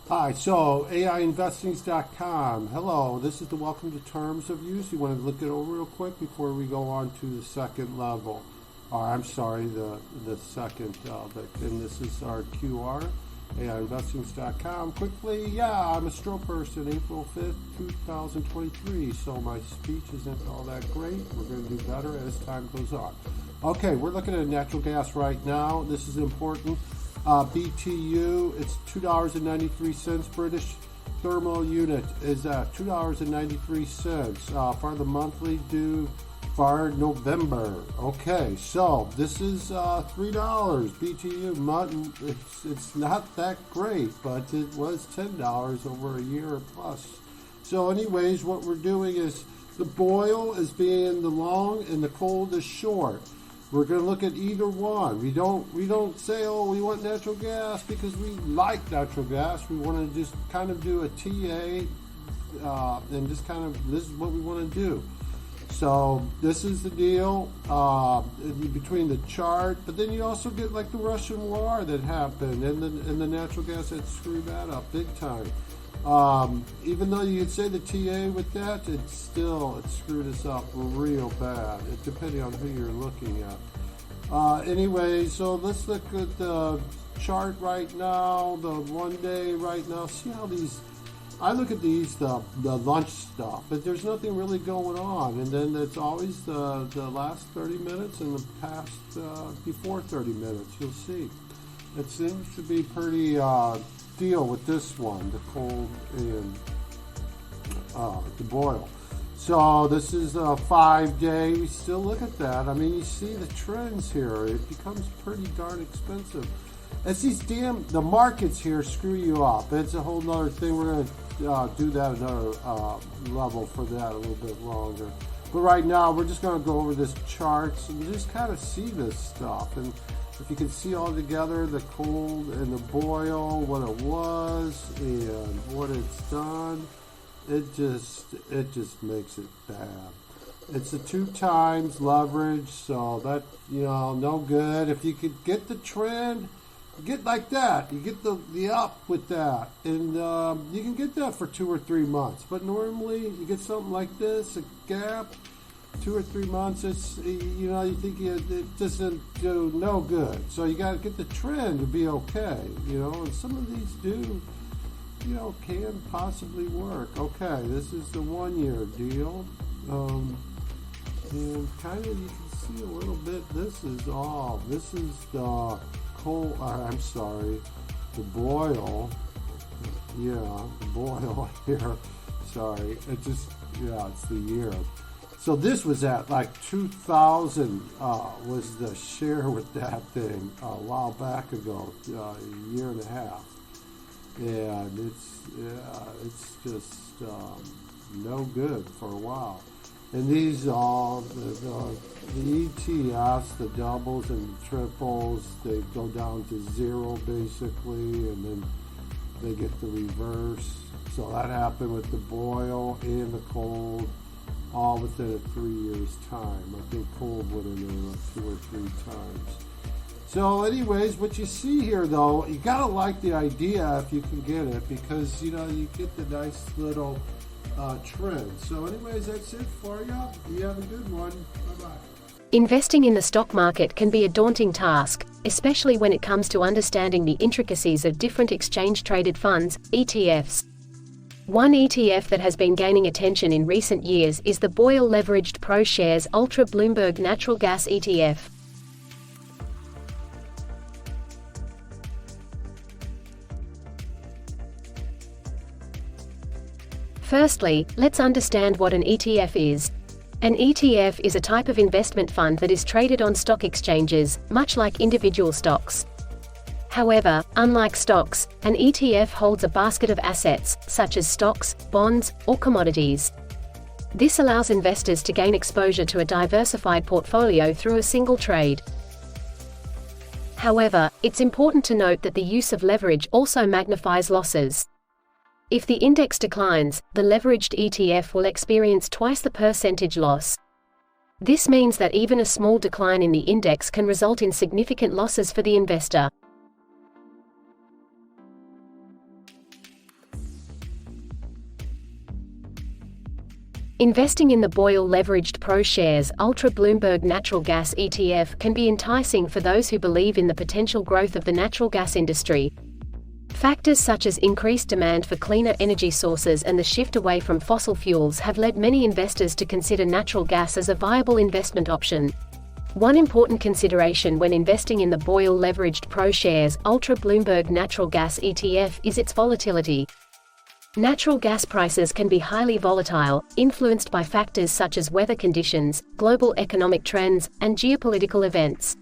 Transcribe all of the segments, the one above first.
Hi, so AIinvestings.com. Hello, this is the welcome to terms of use. You want to look it over real quick before we go on to the second level. Or I'm sorry, the second, and this is our QR, AIinvestings.com. Quickly, yeah, I'm a stroke person, April 5th, 2023, so my speech isn't all that great. We're going to do better as time goes on. Okay, we're looking at natural gas right now. This is important. BTU, it's $2.93. British thermal unit is at $2.93 for the monthly due for November. Okay, so this is $3 BTU. It's not that great, but it was $10 over a year plus. So anyways, what we're doing is the boil is being the long and the cold is short. We're going to look at either one. We don't say, oh, we want natural gas because we like natural gas. We want to just kind of do a TA and just kind of, this is what we want to do. So this is the deal between the chart, but then you also get like the Russian war that happened and the natural gas that screwed that up big time. Even though you could say the TA with that, it screwed us up real bad, depending on who you're looking at. Anyway, so let's look at the chart right now, the 1 day right now. See how these, I look at these, the lunch stuff, but there's nothing really going on. And then it's always the last 30 minutes and the past, before 30 minutes, you'll see. It seems to be pretty, deal with this one, the cold and the boil. So this is a 5 day. We still look at that. I mean, you see the trends here. It becomes pretty darn expensive. It's these the markets here screw you up. It's a whole nother thing. We're going to do that another level for that a little bit longer. But right now, we're just going to go over this charts and just kind of see this stuff. And if you can see all together, the cold and the boil, what it was and what it's done, it just makes it bad. It's a 2 times leverage, so that, no good. If you could get the trend, get like that. You get the up with that, and you can get that for 2 or 3 months. But normally, you get something like this, a gap, 2 or 3 months, it's, you think it doesn't do no good. So you got to get the trend to be okay, and some of these do, can possibly work. Okay, this is the 1 year deal. And kind of you can see a little bit, this is the cold, the boil. Yeah, the boil here. Sorry, it's the year. So this was at like 2,000 was the share with that thing a while back ago, a year and a half, and it's just no good for a while. And these all the ETFs, the doubles and the triples, they go down to zero basically, and then they get the reverse. So that happened with the boil and the cold, all within a 3 years time. I think cold would have been 2 or 3 times. So anyways, what you see here though, you gotta like the idea if you can get it, because you get the nice little trend. So anyways, that's it for you. You have a good one. Bye-bye. Investing in the stock market can be a daunting task, especially when it comes to understanding the intricacies of different exchange-traded funds, ETFs. One ETF that has been gaining attention in recent years is the Boyle Leveraged ProShares Ultra Bloomberg Natural Gas ETF. Firstly, let's understand what an ETF is. An ETF is a type of investment fund that is traded on stock exchanges, much like individual stocks. However, unlike stocks, an ETF holds a basket of assets, such as stocks, bonds, or commodities. This allows investors to gain exposure to a diversified portfolio through a single trade. However, it's important to note that the use of leverage also magnifies losses. If the index declines, the leveraged ETF will experience twice the percentage loss. This means that even a small decline in the index can result in significant losses for the investor. Investing in the Boyle Leveraged Pro-Shares Ultra Bloomberg Natural Gas ETF can be enticing for those who believe in the potential growth of the natural gas industry. Factors such as increased demand for cleaner energy sources and the shift away from fossil fuels have led many investors to consider natural gas as a viable investment option. One important consideration when investing in the Boyle Leveraged Pro-Shares Ultra Bloomberg Natural Gas ETF is its volatility. Natural gas prices can be highly volatile, influenced by factors such as weather conditions, global economic trends, and geopolitical events.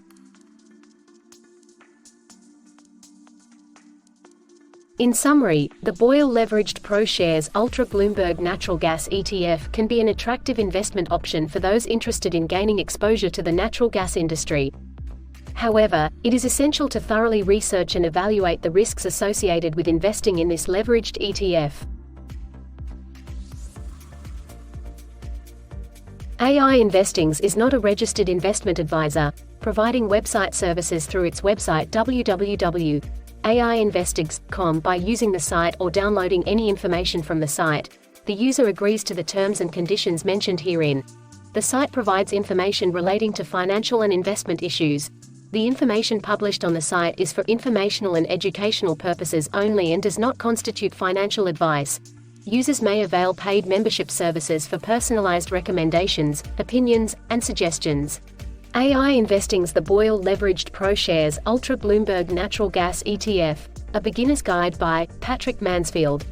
In summary, the Boyle Leveraged Pro-Shares Ultra Bloomberg Natural Gas ETF can be an attractive investment option for those interested in gaining exposure to the natural gas industry. However, it is essential to thoroughly research and evaluate the risks associated with investing in this leveraged ETF. AI Investings is not a registered investment advisor, providing website services through its website www.aiinvestings.com. By using the site or downloading any information from the site, the user agrees to the terms and conditions mentioned herein. The site provides information relating to financial and investment issues. The information published on the site is for informational and educational purposes only and does not constitute financial advice. Users may avail paid membership services for personalized recommendations, opinions, and suggestions. AI Investing's The Boyle Leveraged Pro-Shares Ultra Bloomberg Natural Gas ETF, A Beginner's Guide by Patrick Mansfield.